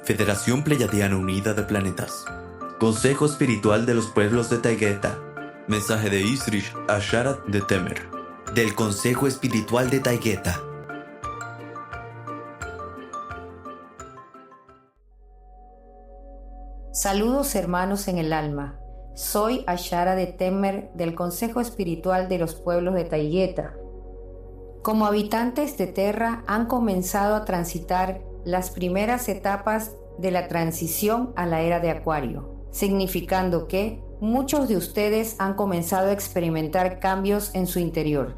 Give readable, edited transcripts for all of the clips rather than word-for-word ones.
Federación Pleiadiana Unida de Planetas. Consejo Espiritual de los Pueblos de Taygeta. Mensaje de Isrish Ashara de Temer. Del Consejo Espiritual de Taygeta. Saludos hermanos en el alma. Soy Ashara de Temer del Consejo Espiritual de los Pueblos de Taygeta. Como habitantes de Terra han comenzado a transitar las primeras etapas de la transición a la era de Acuario, significando que muchos de ustedes han comenzado a experimentar cambios en su interior.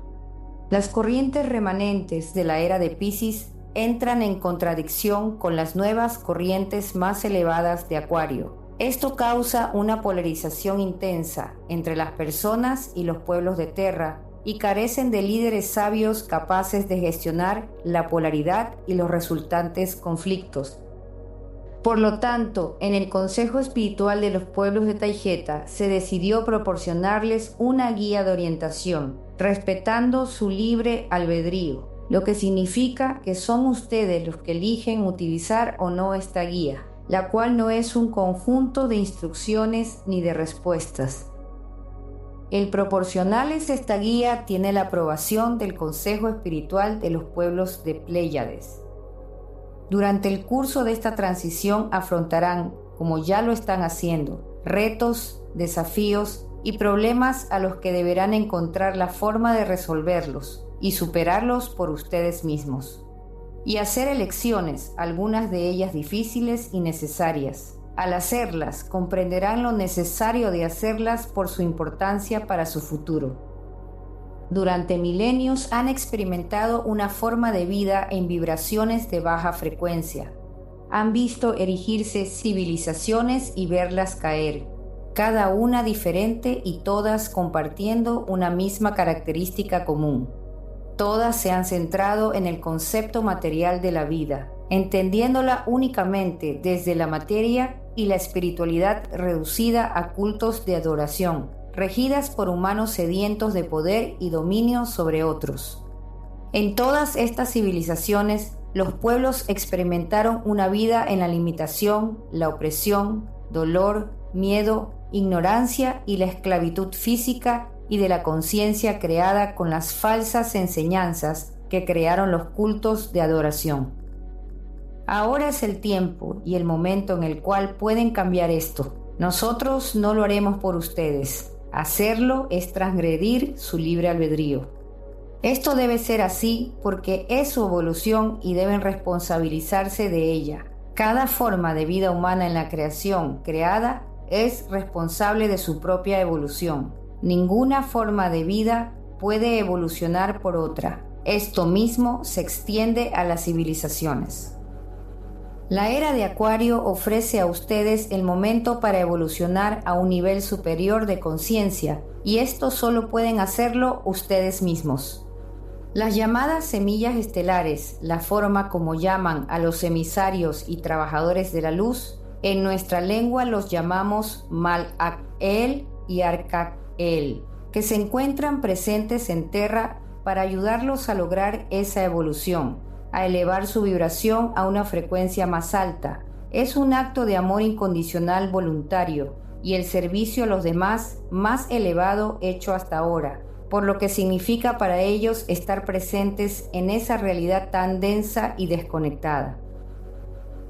Las corrientes remanentes de la era de Piscis entran en contradicción con las nuevas corrientes más elevadas de Acuario. Esto causa una polarización intensa entre las personas y los pueblos de Terra y carecen de líderes sabios capaces de gestionar la polaridad y los resultantes conflictos. Por lo tanto, en el Consejo Espiritual de los Pueblos de Taygeta se decidió proporcionarles una guía de orientación, respetando su libre albedrío, lo que significa que son ustedes los que eligen utilizar o no esta guía, la cual no es un conjunto de instrucciones ni de respuestas. El proporcionarles esta guía tiene la aprobación del Consejo Espiritual de los Pueblos de Pléyades. Durante el curso de esta transición afrontarán, como ya lo están haciendo, retos, desafíos y problemas a los que deberán encontrar la forma de resolverlos y superarlos por ustedes mismos. Y hacer elecciones, algunas de ellas difíciles y necesarias. Al hacerlas, comprenderán lo necesario de hacerlas por su importancia para su futuro. Durante milenios han experimentado una forma de vida en vibraciones de baja frecuencia. Han visto erigirse civilizaciones y verlas caer, cada una diferente y todas compartiendo una misma característica común. Todas se han centrado en el concepto material de la vida, entendiéndola únicamente desde la materia y la espiritualidad reducida a cultos de adoración, regidas por humanos sedientos de poder y dominio sobre otros. En todas estas civilizaciones, los pueblos experimentaron una vida en la limitación, la opresión, dolor, miedo, ignorancia y la esclavitud física y de la conciencia creada con las falsas enseñanzas que crearon los cultos de adoración. Ahora es el tiempo y el momento en el cual pueden cambiar esto. Nosotros no lo haremos por ustedes. Hacerlo es transgredir su libre albedrío. Esto debe ser así porque es su evolución y deben responsabilizarse de ella. Cada forma de vida humana en la creación creada es responsable de su propia evolución. Ninguna forma de vida puede evolucionar por otra. Esto mismo se extiende a las civilizaciones. La era de Acuario ofrece a ustedes el momento para evolucionar a un nivel superior de conciencia, y esto solo pueden hacerlo ustedes mismos. Las llamadas semillas estelares, la forma como llaman a los emisarios y trabajadores de la luz, en nuestra lengua los llamamos Malak-El y Arkak-El, que se encuentran presentes en Terra para ayudarlos a lograr esa evolución, a elevar su vibración a una frecuencia más alta. Es un acto de amor incondicional voluntario y el servicio a los demás más elevado hecho hasta ahora, por lo que significa para ellos estar presentes en esa realidad tan densa y desconectada.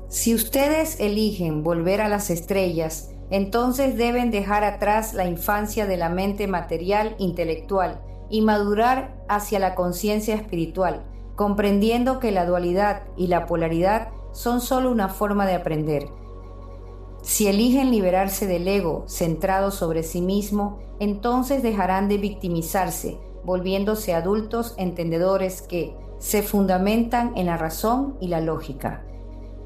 Si ustedes eligen volver a las estrellas, entonces deben dejar atrás la infancia de la mente material intelectual y madurar hacia la conciencia espiritual, comprendiendo que la dualidad y la polaridad son solo una forma de aprender. Si eligen liberarse del ego centrado sobre sí mismo, entonces dejarán de victimizarse, volviéndose adultos entendedores que se fundamentan en la razón y la lógica.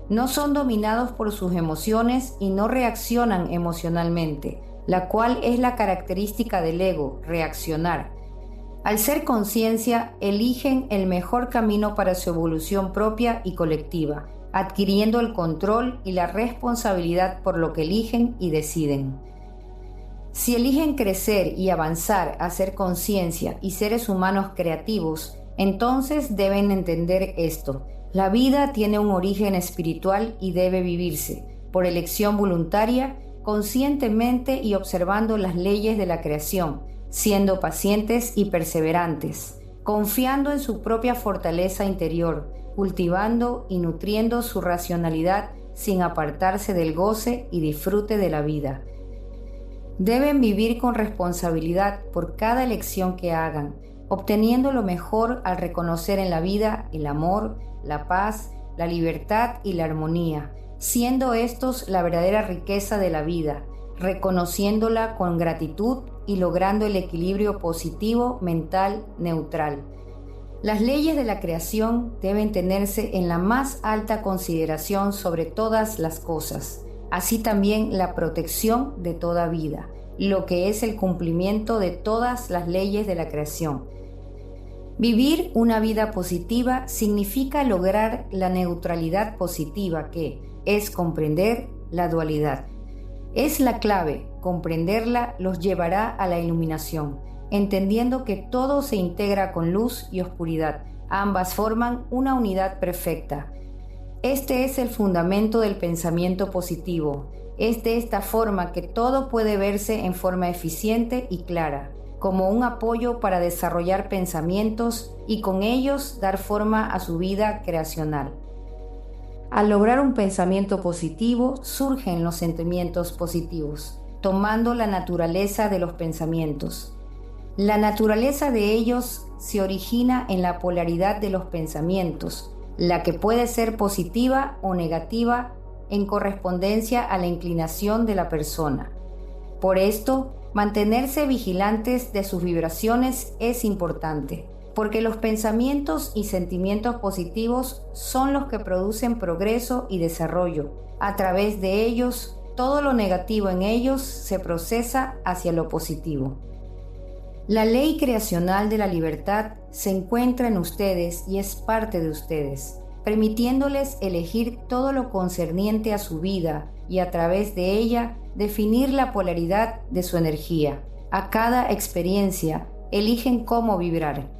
No son dominados por sus emociones y no reaccionan emocionalmente, la cual es la característica del ego, reaccionar. Al ser conciencia, eligen el mejor camino para su evolución propia y colectiva, adquiriendo el control y la responsabilidad por lo que eligen y deciden. Si eligen crecer y avanzar a ser conciencia y seres humanos creativos, entonces deben entender esto. La vida tiene un origen espiritual y debe vivirse por elección voluntaria, conscientemente y observando las leyes de la creación, siendo pacientes y perseverantes, confiando en su propia fortaleza interior, cultivando y nutriendo su racionalidad sin apartarse del goce y disfrute de la vida. Deben vivir con responsabilidad por cada elección que hagan, obteniendo lo mejor al reconocer en la vida el amor, la paz, la libertad y la armonía, siendo estos la verdadera riqueza de la vida, reconociéndola con gratitud y logrando el equilibrio positivo mental neutral. Las leyes de la creación deben tenerse en la más alta consideración sobre todas las cosas, así también la protección de toda vida, lo que es el cumplimiento de todas las leyes de la creación. Vivir una vida positiva significa lograr la neutralidad positiva que es comprender la dualidad. Es la clave, comprenderla los llevará a la iluminación, entendiendo que todo se integra con luz y oscuridad. Ambas forman una unidad perfecta. Este es el fundamento del pensamiento positivo. Es de esta forma que todo puede verse en forma eficiente y clara, como un apoyo para desarrollar pensamientos y con ellos dar forma a su vida creacional. Al lograr un pensamiento positivo, surgen los sentimientos positivos, tomando la naturaleza de los pensamientos. La naturaleza de ellos se origina en la polaridad de los pensamientos, la que puede ser positiva o negativa en correspondencia a la inclinación de la persona. Por esto, mantenerse vigilantes de sus vibraciones es importante, porque los pensamientos y sentimientos positivos son los que producen progreso y desarrollo. A través de ellos, todo lo negativo en ellos se procesa hacia lo positivo. La ley creacional de la libertad se encuentra en ustedes y es parte de ustedes, permitiéndoles elegir todo lo concerniente a su vida y a través de ella definir la polaridad de su energía. A cada experiencia eligen cómo vibrar.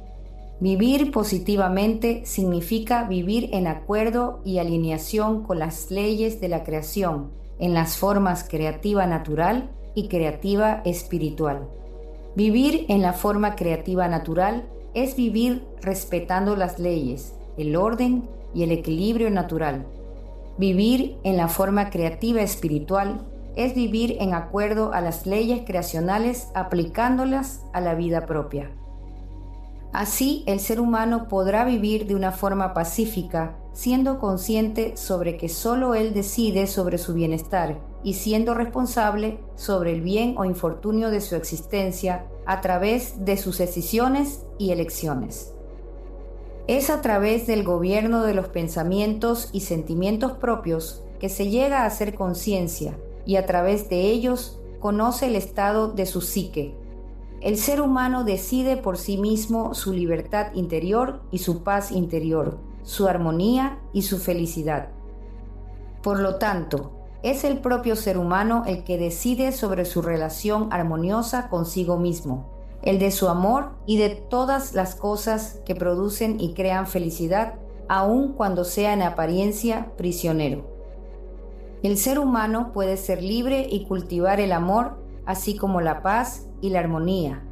Vivir positivamente significa vivir en acuerdo y alineación con las leyes de la creación, en las formas creativa natural y creativa espiritual. Vivir en la forma creativa natural es vivir respetando las leyes, el orden y el equilibrio natural. Vivir en la forma creativa espiritual es vivir en acuerdo a las leyes creacionales aplicándolas a la vida propia. Así, el ser humano podrá vivir de una forma pacífica, siendo consciente sobre que solo él decide sobre su bienestar y siendo responsable sobre el bien o infortunio de su existencia a través de sus decisiones y elecciones. Es a través del gobierno de los pensamientos y sentimientos propios que se llega a hacer conciencia y a través de ellos conoce el estado de su psique. El ser humano decide por sí mismo su libertad interior y su paz interior, su armonía y su felicidad. Por lo tanto, es el propio ser humano el que decide sobre su relación armoniosa consigo mismo, el de su amor y de todas las cosas que producen y crean felicidad, aun cuando sea en apariencia prisionero. El ser humano puede ser libre y cultivar el amor, así como la paz y la armonía.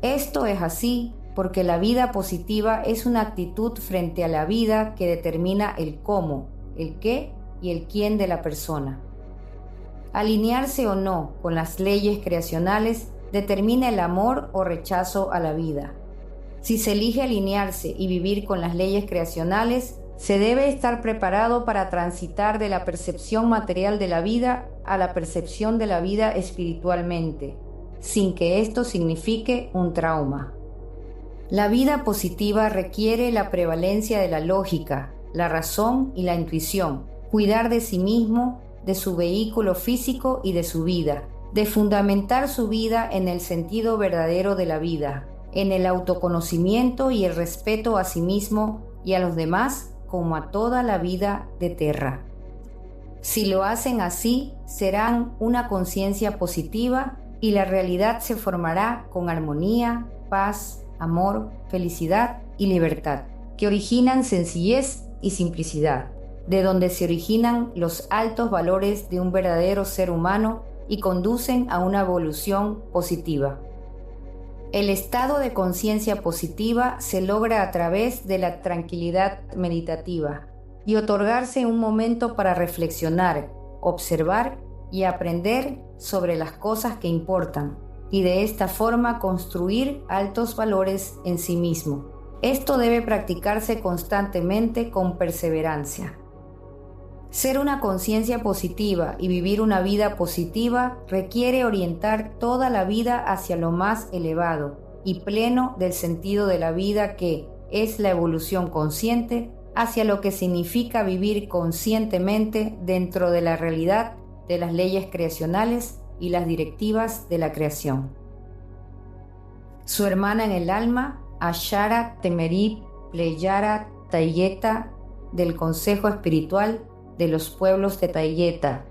Esto es así porque la vida positiva es una actitud frente a la vida que determina el cómo, el qué y el quién de la persona. Alinearse o no con las leyes creacionales determina el amor o rechazo a la vida. Si se elige alinearse y vivir con las leyes creacionales, se debe estar preparado para transitar de la percepción material de la vida a la percepción de la vida espiritualmente, sin que esto signifique un trauma. La vida positiva requiere la prevalencia de la lógica, la razón y la intuición, cuidar de sí mismo, de su vehículo físico y de su vida, de fundamentar su vida en el sentido verdadero de la vida, en el autoconocimiento y el respeto a sí mismo y a los demás como a toda la vida de Terra. Si lo hacen así, serán una conciencia positiva y la realidad se formará con armonía, paz, amor, felicidad y libertad, que originan sencillez y simplicidad, de donde se originan los altos valores de un verdadero ser humano y conducen a una evolución positiva. El estado de conciencia positiva se logra a través de la tranquilidad meditativa y otorgarse un momento para reflexionar, observar y aprender sobre las cosas que importan, y de esta forma construir altos valores en sí mismo. Esto debe practicarse constantemente con perseverancia. Ser una conciencia positiva y vivir una vida positiva requiere orientar toda la vida hacia lo más elevado y pleno del sentido de la vida, que es la evolución consciente hacia lo que significa vivir conscientemente dentro de la realidad de las leyes creacionales y las directivas de la creación. Su hermana en el alma, Ashara Temerip Pleyara Tayyeta, del Consejo Espiritual de los Pueblos de Tayyeta,